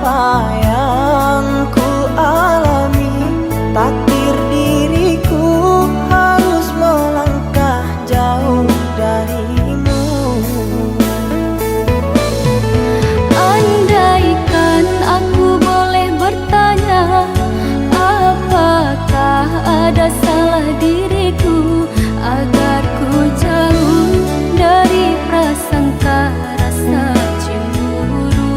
apa yang ku alami, takdir diriku harus melangkah jauh darimu. Andaikan aku boleh bertanya, apakah ada salah diriku agar ku jauh dari prasangka rasa cemburu.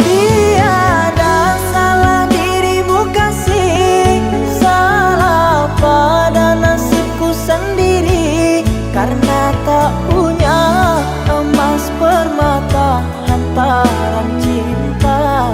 Tiada salah dirimu kasih, salah pada nasibku sendiri, karena tak punya emas permata lantaran cinta.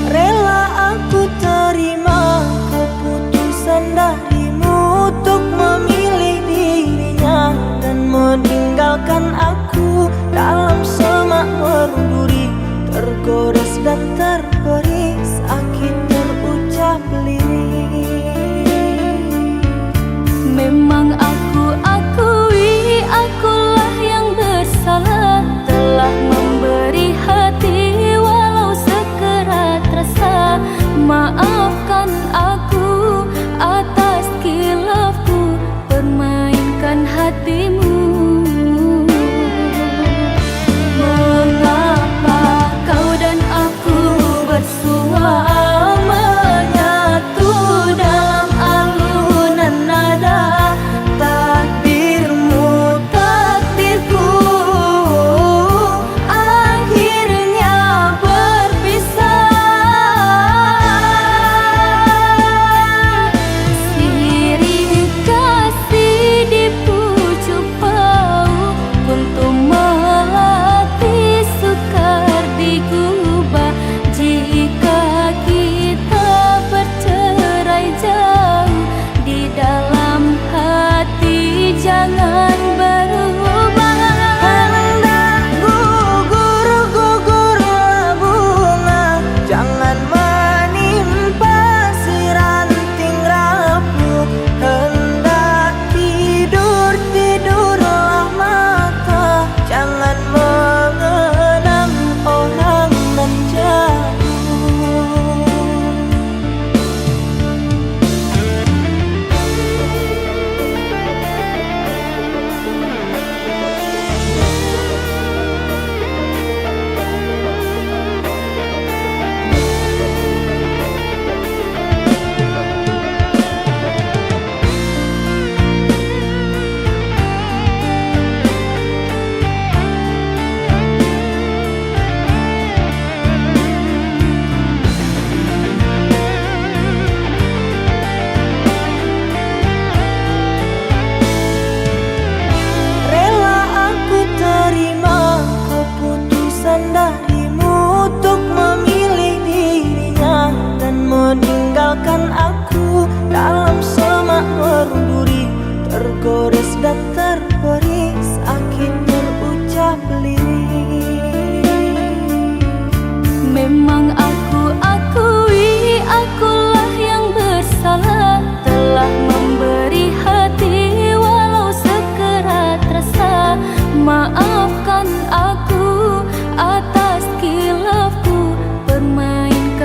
Rela aku terima keputusan darimu untuk memilih dirinya dan meninggalkan aku dalam semak berduri, tergores dan terberi sakit terucap lirik. Memang aku akui akulah yang bersalah, telah memberi hati walau sekerat rasa. Maafkan aku atas khilafku permainkan hatimu. Mengapa kau dan aku bersua menyatu dalam alunan nada, takdirmu takdirku akhirnya berpisah.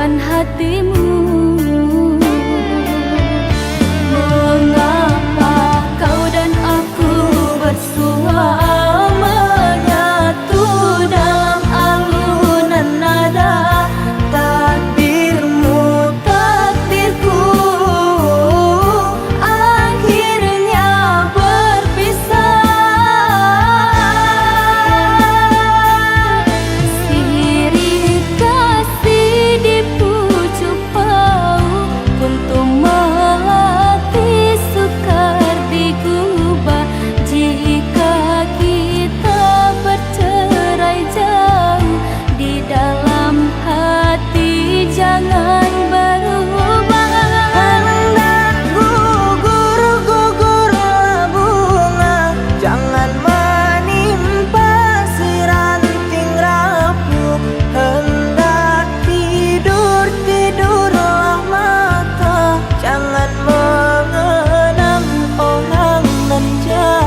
menyakitkan hatimu. Mengapa kau dan aku bersua menyatu dalam alunan nada? Takdirmu, takdirku, akhirnya berpisah. Sirih kasih di pucuk bau, untuk melati sukar digubah. Jika kita bercerai jauh, di dalam hati jangan berubah. Hendak gugur-gugurlah bunga, jangan menimpa si ranting rapuh. Hendak tidur-tidurlah mata, jangan mengenang orang nan jauh.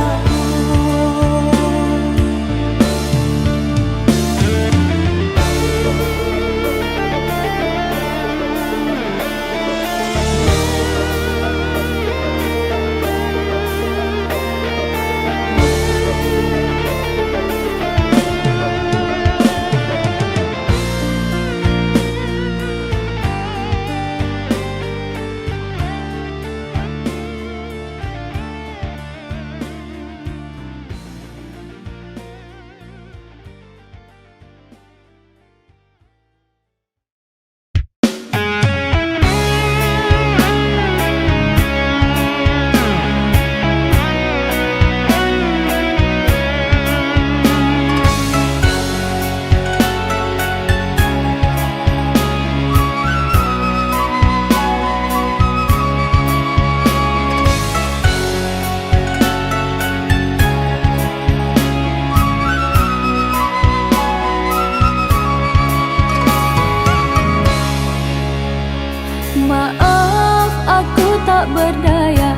Maaf, aku tak berdaya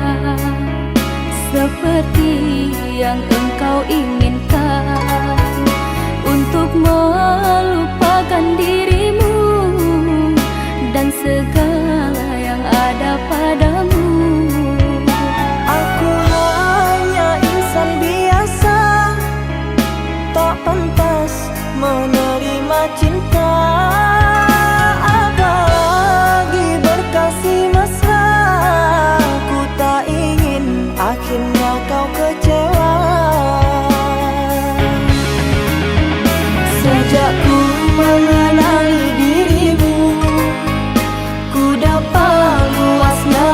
seperti yang engkau inginkan, untuk melupakan dirimu dan segala yang ada padamu. Aku hanya insan biasa, tak pantas menerima cinta. Apalagi berkasih mesra, ku tak ingin akhirnya kau kecewa. Sejak ku mengenali dirimu, ku dapat luasnya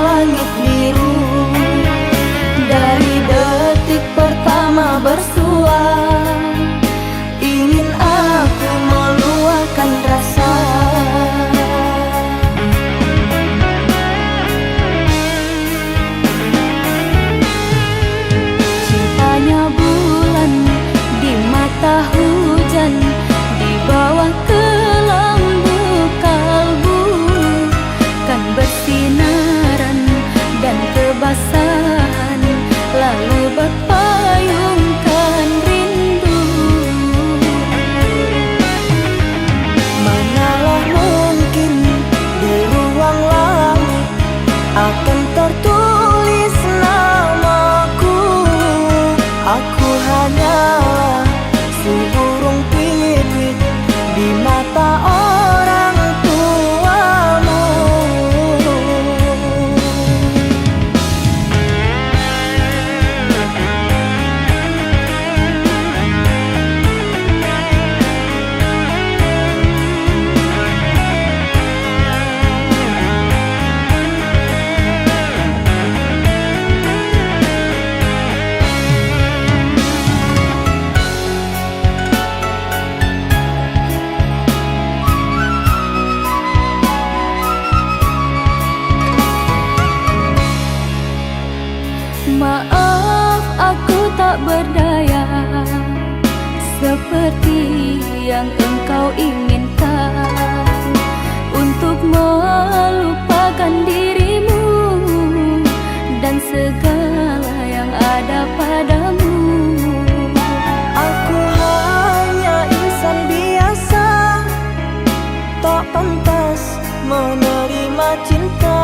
menerima cinta.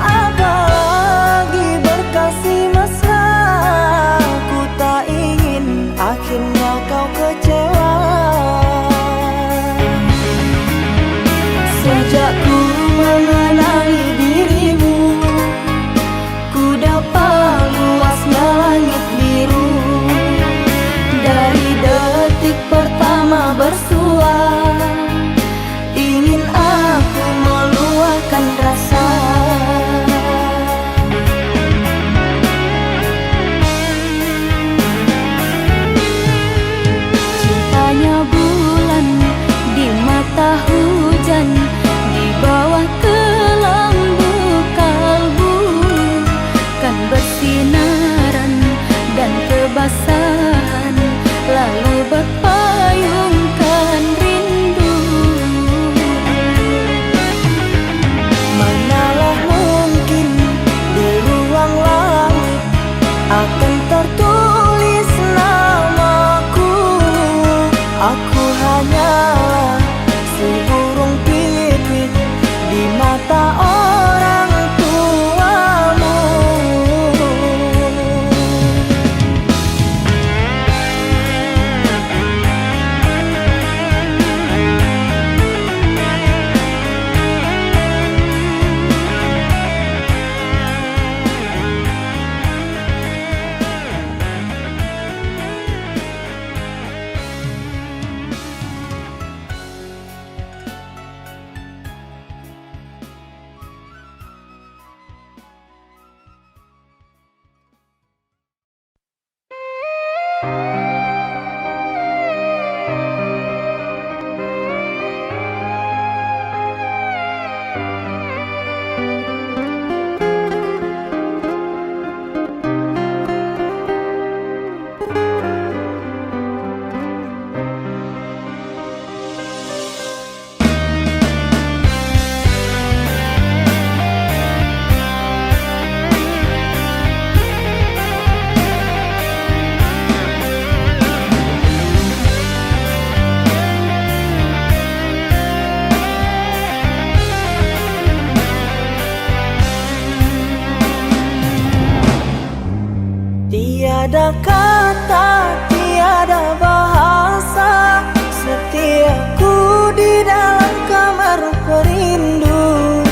Apalagi berkasih mesra, ku tak ingin akhirnya kau kecewa. Sejak ku mengenali dirimu, ku dapat luasnya langit biru. Dari detik pertama bersua, ingin aku meluahkan rasa. Cintanya bulan di mata hujan, di bawah kelambu kalbu, kan bersinaran dan kebasahan, lalu berpayungkan rindu. Manalah mungkin di ruang langit akan tertulis namaku. Aku hanyalah si burung pipit di mata orang tuamu. Tiada kata, tiada bahasa, setiaku di dalam kamar perindu.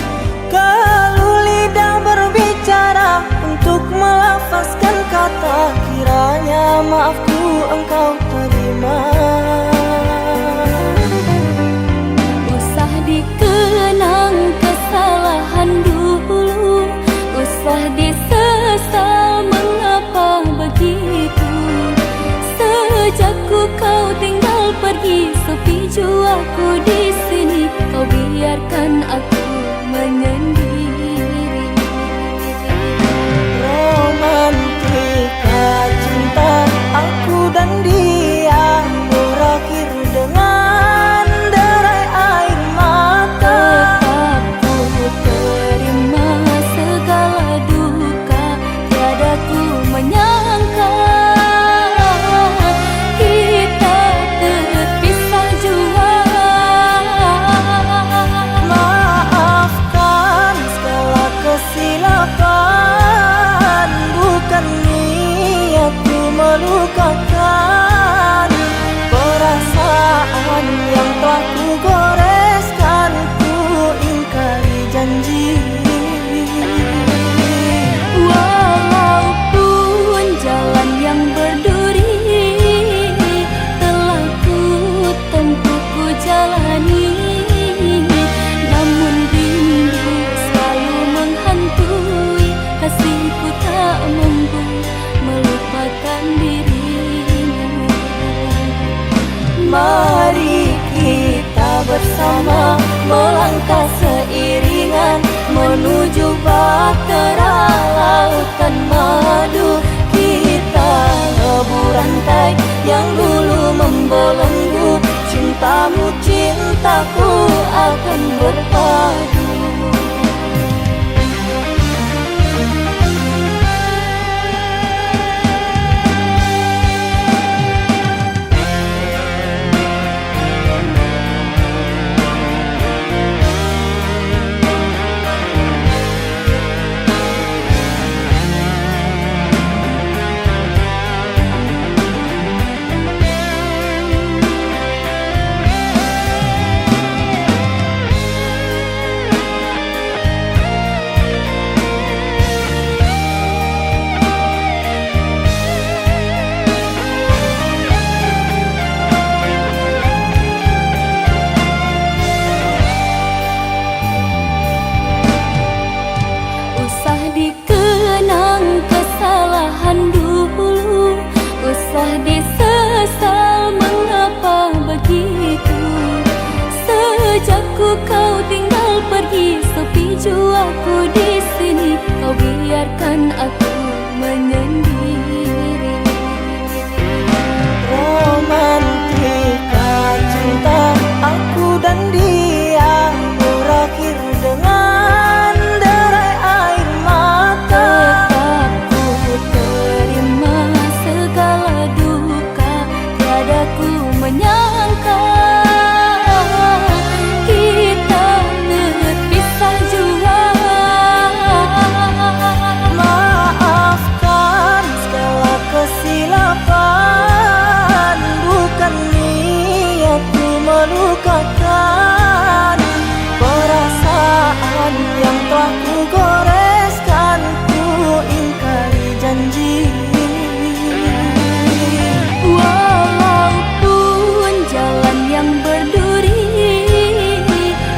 Kalau lidah berbicara untuk melafazkan kata, kiranya maafku engkau terima. Usah dikenang kesalahan dulu, usah disesal mengapa begitu. Sejak kau tinggal pergi, sepi jiwaku di sini. Kau biarkan aku menyendiri. Romantika cinta aku dan dia berakhir dengan derai air mata. Tetap ku terima segala duka, tiada ku menyangka kita terpisah jua. Maafkan segala kesilapan, bukan niatku melukakan. Perasaan yang telah ku goreskan, ku ingkari janji. Walaupun jalan yang berduri telah ku tempuh, ku jalani, namun rindu selalu menghantui. Kasihku tak mampu melupakan dirimu. Mari kita bersama melangkah seiringan menuju bahtera lautan madu. Kita lebur rantai yang dulu membelenggu, cintamu cintaku akan berpadu. kau tinggal pergi, sepi jua aku di sini. Kau biarkan aku menyendiri. Romantika cinta aku dan dia berakhir dengan derai air mata. Tetap ku terima segala duka, tiada ku menyangka kita terpisah jua. Maafkan segala kesilapan, bukan niatku melukakan. Perasaan yang telah ku goreskan, ku ingkari janji. Walaupun jalan yang berduri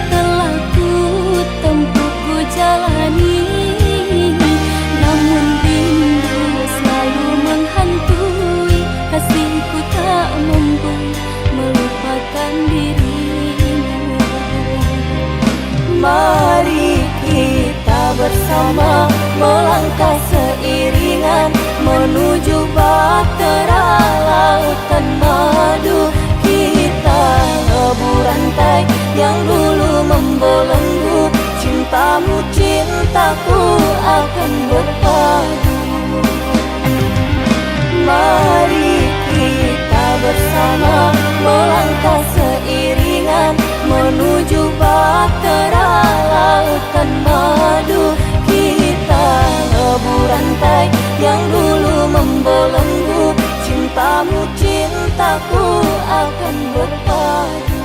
telah ku tempuh, ku jalani, namun rindu selalu menghantui. Kasihku tak mampu melupakan dirimu. Mari kita bersama melangkah seiringan menuju bahtera lautan madu. Kita lebur rantai yang dulu membelenggu, cintamu cintaku akan berpadu. Mari kita bersama melangkah seiringan menuju bahtera lautan madu. Kita lebur rantai yang dulu membelenggu, cintamu cintaku akan berpadu.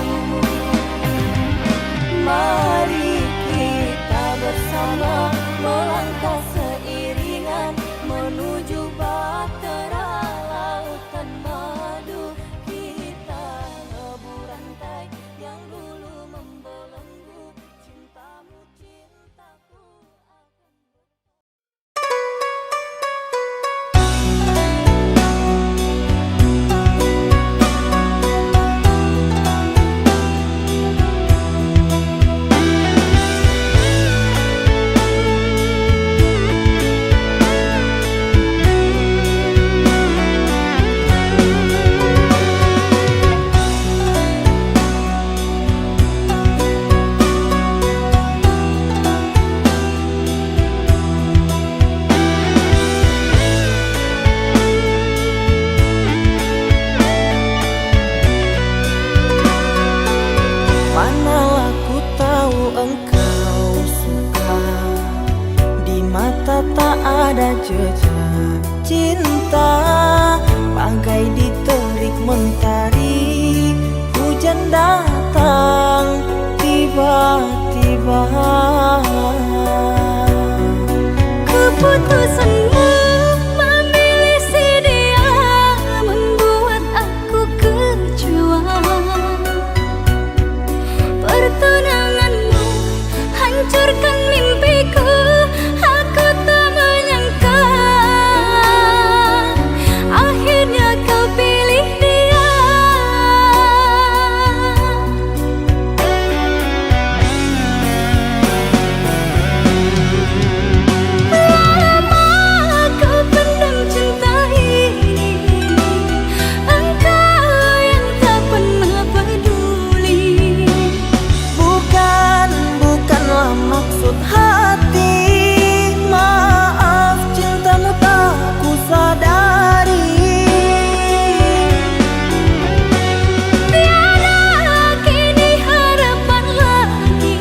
Mari kita bersama melangkah seiringan menuju bahtera lautan madu. Kita lebur rantai yang dulu membelenggu, cintamu cintaku akan Manalah ku tahu engkau suka, di mata tak ada jejak cinta. Bagai diterik mentari, hujan datang tiba-tiba. Keputusanmu memilih si dia membuat aku kecewa. Pertunanganmu hancurkan mimpiku, aku tak menyangka akhirnya kau pilih dia. Lama kau pendam cinta ini, engkau yang tak pernah peduli. Bukanlah maksud hati, maaf cintamu tak ku sadari. Tiada kini harapan lagi,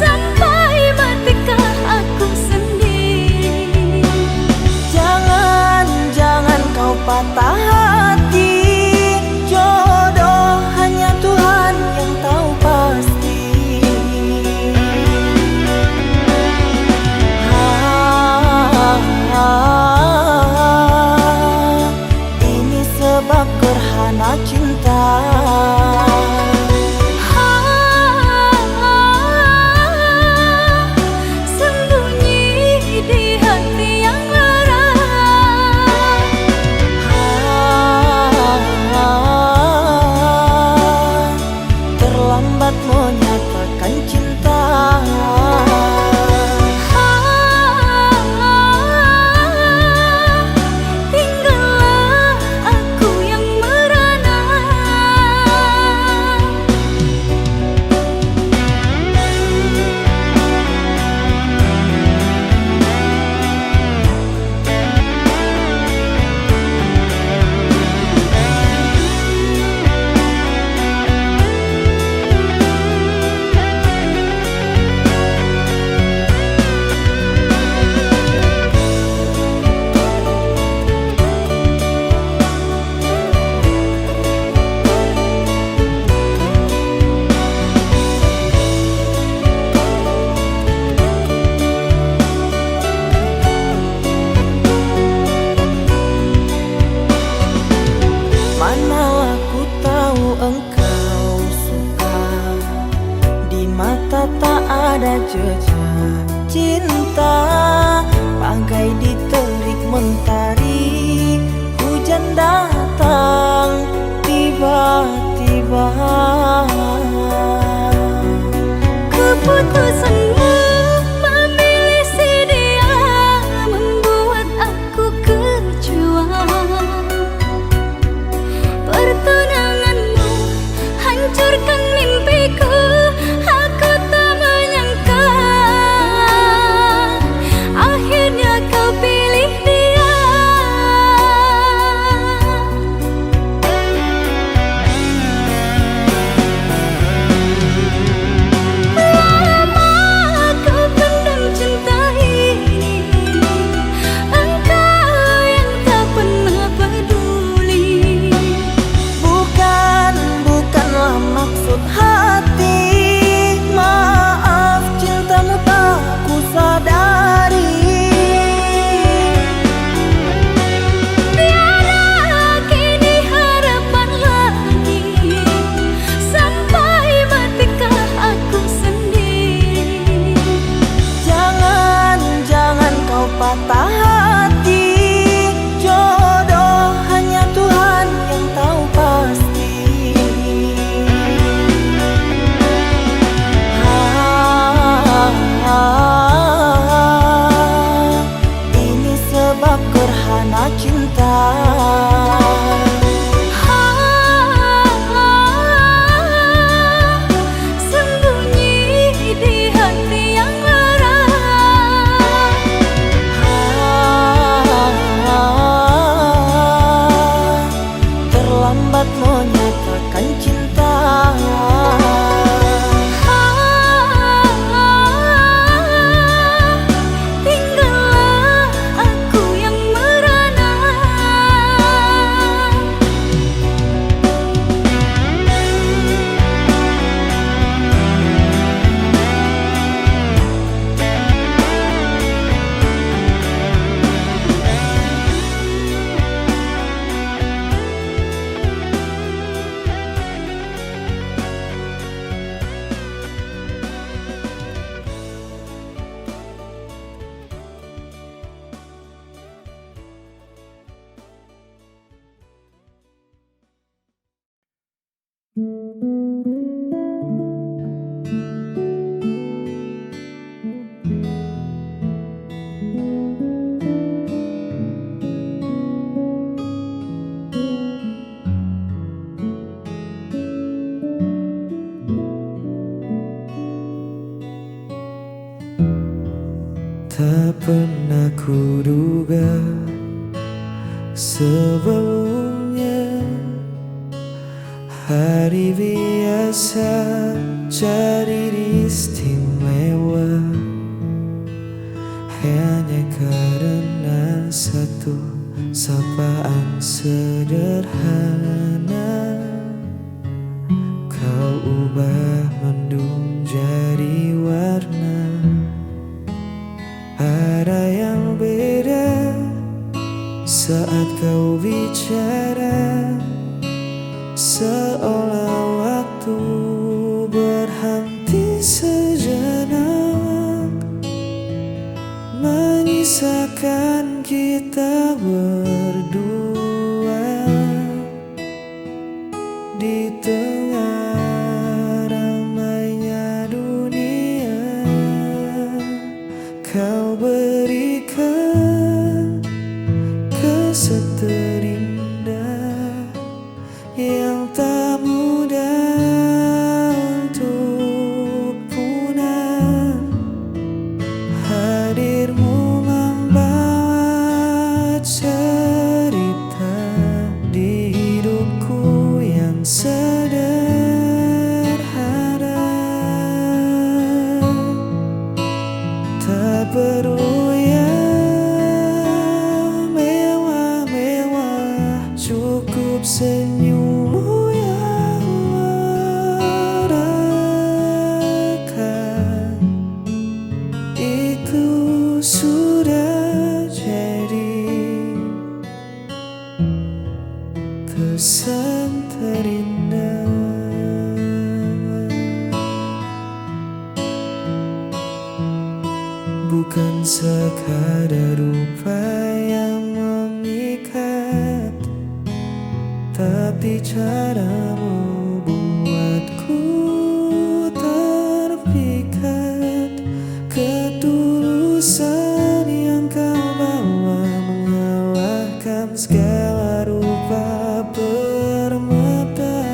sampai matikah aku sendiri. Jangan kau patah hati, jodoh hanya Tuhan yang tahu pasti. Ini sebab gerhana cinta. Sembunyi di hati yang lara. mata tak ada jejak cinta, bagai diterik mentari. Hujan datang tiba-tiba. Keputusanmu memilih si dia membuat aku kecewa. Pertunanganmu hancurkan mimpiku. Aku tak menyangka akhirnya kau pilih dia. Lama kau pendam cinta ini, engkau yang tak pernah peduli. Bukanlah maksud hati, maaf cintamu tak ku sadari. Tiada kini harapan lagi, sampai matikah aku sendiri. Jangan kau patah hati, jodoh hanya Tuhan yang tahu pasti. Ini sebab gerhana cinta. Sembunyi di hati yang lara. Terlambat menyatakan cinta. Tinggallah aku yang merana. Tak pernah kuduga sebelumnya hari biasa jadi istimewa, hanya karena satu sapaan sederhana. Kau ubah mendung jadi warna. Ada yang beda saat kau bicara, seolah waktu berhenti sejenak, menyisakan kita berdua di tengah ramainya dunia. Kau berikan kesan terindah yang tak mudah untuk punah. Hadirmu membawa cerita di hidupku yang sederhana. Tak perlu yang mewah-mewah, cukup senyummu yang merekah. Itu sudah jadi kesan terindah. bukan sekadar rupa yang memikat, tapi caramu buatku terpikat. Ketulusan yang kau bawa mengalahkan segala rupa permata.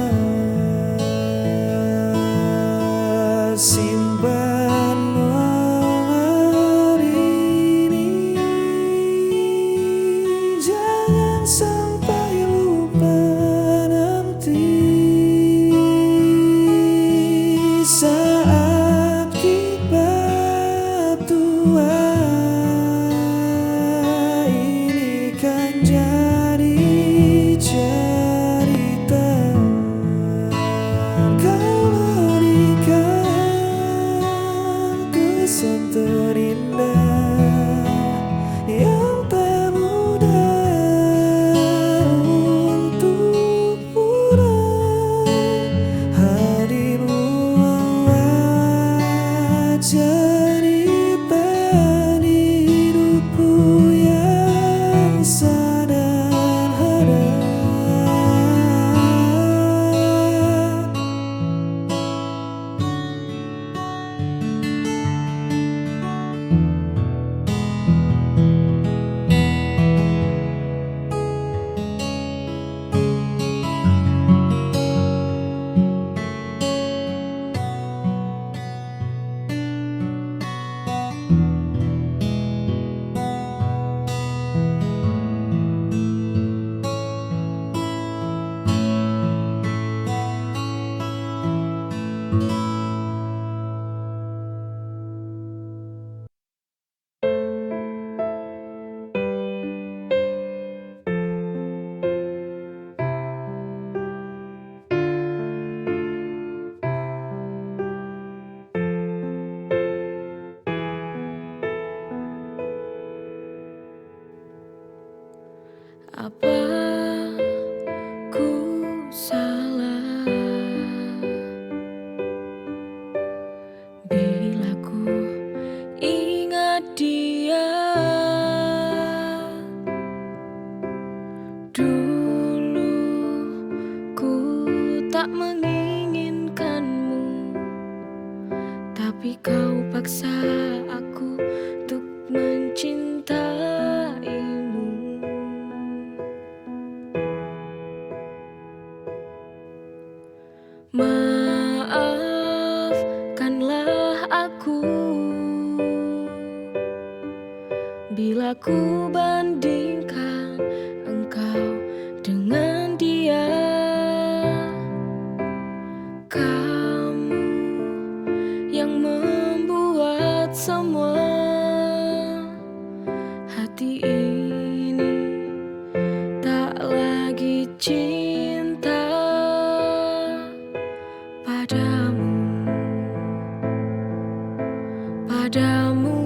Simpan hari ini, jangan sampai lupa nanti. Saat kita tua, ini kan jadi cerita. Kau berikan kesan terindah yang tak mudah untuk pulang. Hadirmu membuat cerita di hidupku yang sederhana. Apa ku salah bila ku ingat dia? Dulu ku tak menginginkanmu, tapi kau paksa aku untuk mencintaimu. Maafkanlah aku bila ku bandingkan engkau dengan dia. Kamu yang membuat semua hati ini tak lagi cinta padamu, padamu.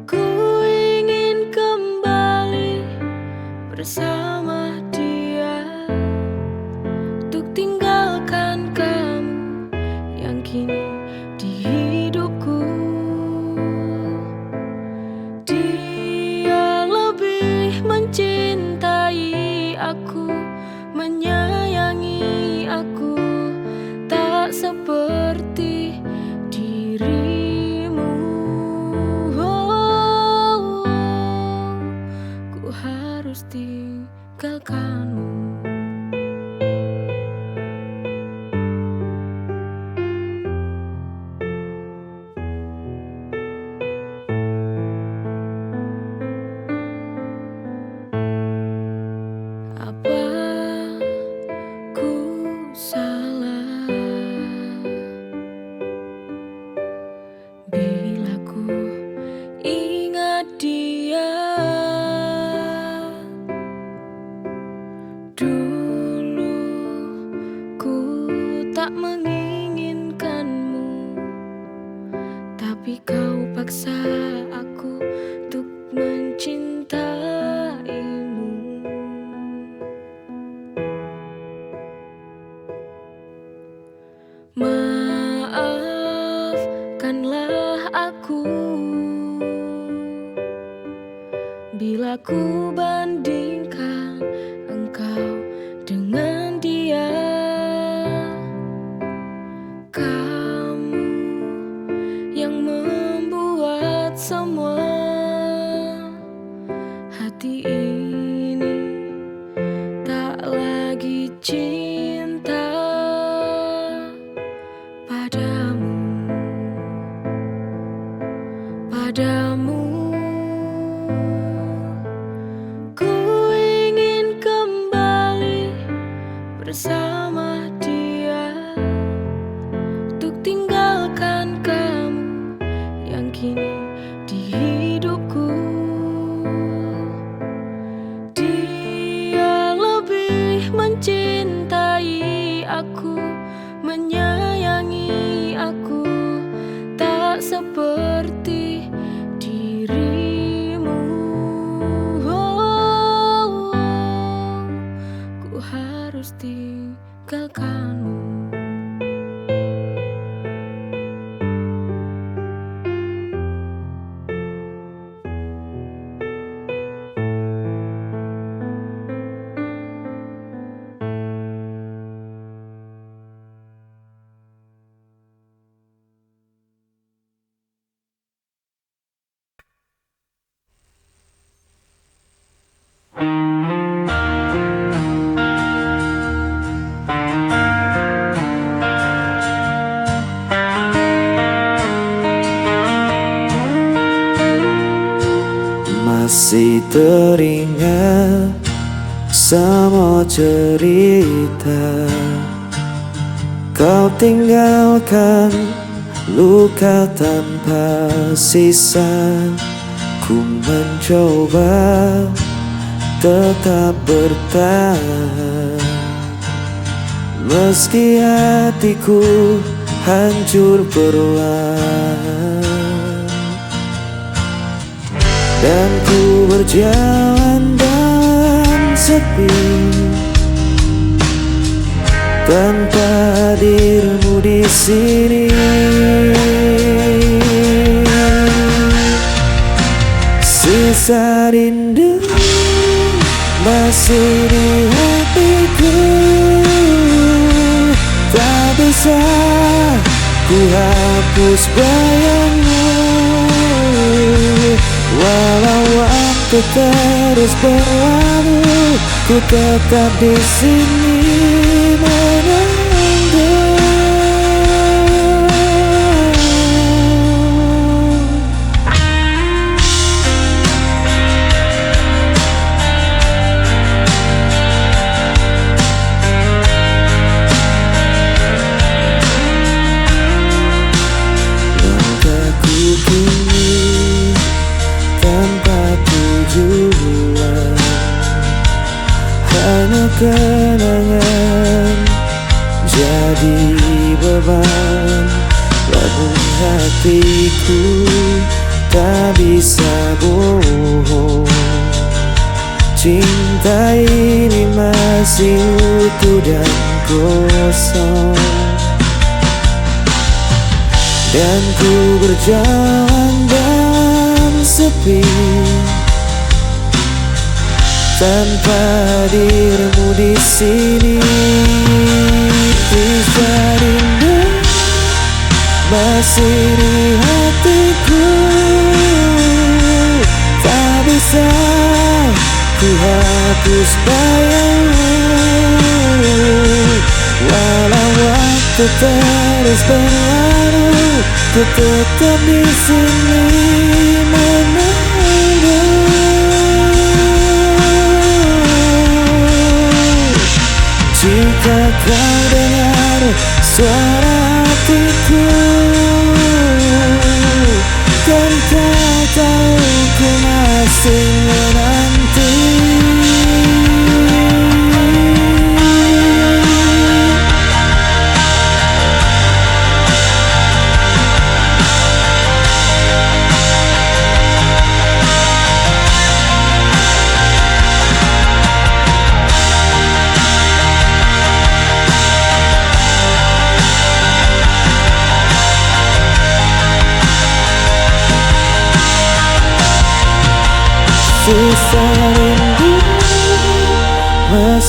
Ku ingin kembali bersama dia, untuk tinggalkan kamu yang kini di hidupku. Dia lebih mencintai aku, menyayangi aku, tak seperti dirimu. Ku harus tinggalkanmu. Apa ku salah bila ku ingat dia? Dulu ku tak menginginkanmu, tapi kau paksa aku untuk mencintaimu. Maafkanlah aku. Bila ku bandingkan engkau dengan dia, kamu yang membuat semua hati ini tak lagi cinta padamu, padamu. Ku ingin kembali bersama dia, untuk tinggalkan kamu yang kini di hidupku. Dia lebih mencintai aku, menyayangi aku, tak seperti dirimu. Ku harus tinggalkanmu. Masih teringat semua cerita, kau tinggalkan luka tanpa sisa. Ku mencoba tetap bertahan, meski hatiku hancur perlahan. Dan ku berjalan dalam sepi, tanpa hadirmu di sini. Sisa rindu masih di hatiku, tak bisa ku hapus bayangmu. Walau waktu terus berlalu, ku tetap di sini menunggu. Langkahku kini tanpa tujuan, hanya kenangan jadi beban. Namun hatiku tak bisa bohong, cinta ini masih utuh dan kosong. Dan ku berjalan dalam sepi, tanpa hadirmu di sini. Sisa rindu masih di hatiku, tak bisa ku hapus bayangmu. Walau waktu terus berlalu, ku tetap di sini menunggu. Jika kau dengar suara hatiku, kan kau tahu ku masih menanti.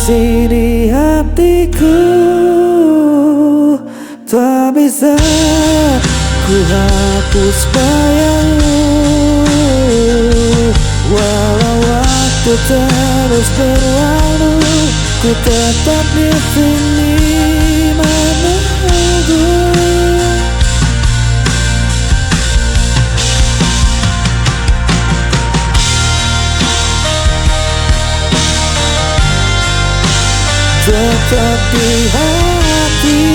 isi di hatiku, tak bisa ku hapus bayangmu. Walau waktu terus berlalu, ku tetap di sini menunggu. Tetap di hati.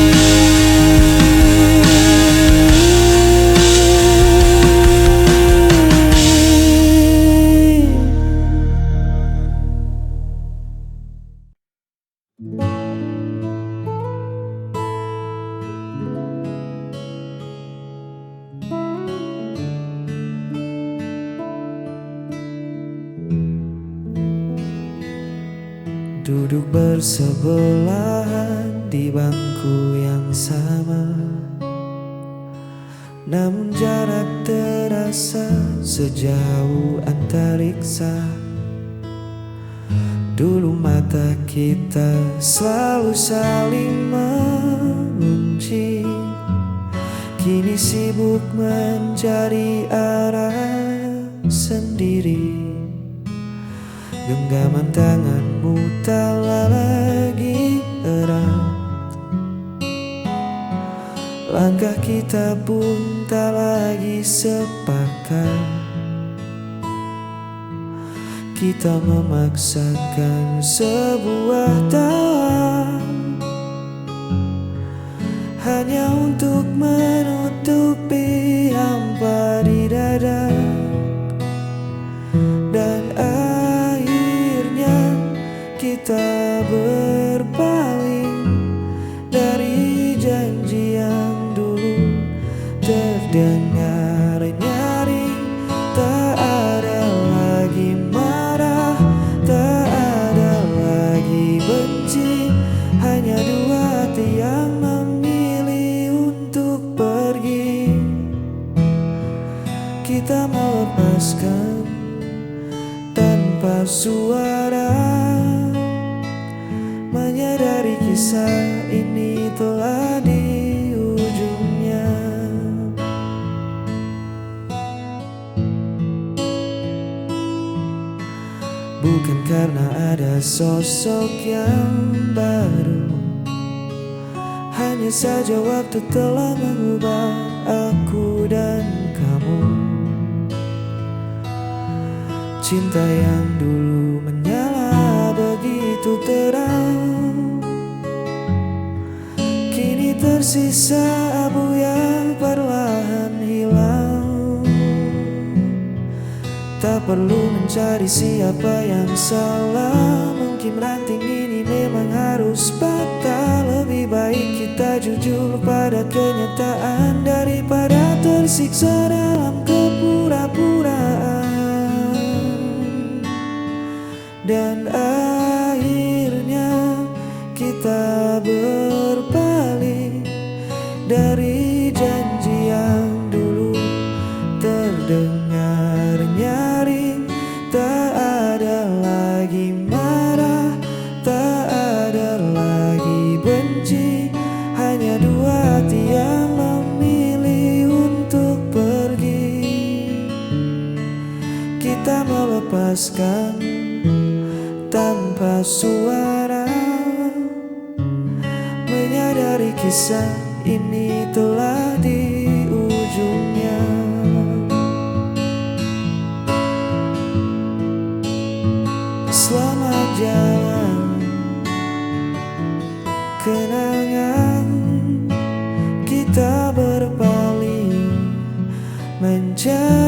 Duduk bersebelahan di bangku yang sama, namun jarak terasa sejauh antariksa. Dulu mata kita selalu saling mengunci, kini sibuk mencari arah sendiri. Genggaman tanganmu tak lagi erat, langkah kita pun tak lagi sepakat. Kita memaksakan sebuah tawa hanya untuk menutupi hampa di dada. Dan akhirnya kita berpaling dari janji yang dulu terdengar nyaring. Tak ada lagi marah, tak ada lagi benci, hanya dua hati yang memilih untuk pergi. Kita melepaskan tanpa suara, menyadari kisah ini telah di ujungnya. Bukan karena ada sosok yang baru, hanya saja waktu telah mengubah aku dan kamu. Cinta yang dulu menyala begitu terang, kini tersisa abu yang perlahan hilang. Tak perlu mencari siapa yang salah, mungkin ranting ini memang harus patah. Lebih baik kita jujur pada kenyataan daripada tersiksa dalam kepura-puraan. Dan akhirnya kita berpaling dari janji yang dulu terdengar nyaring. Tak ada lagi marah, tak ada lagi benci, hanya dua hati yang memilih untuk pergi. Kita melepaskan tanpa suara, menyadari kisah ini telah di ujungnya. Selamat jalan kenangan, kita berpaling menjadi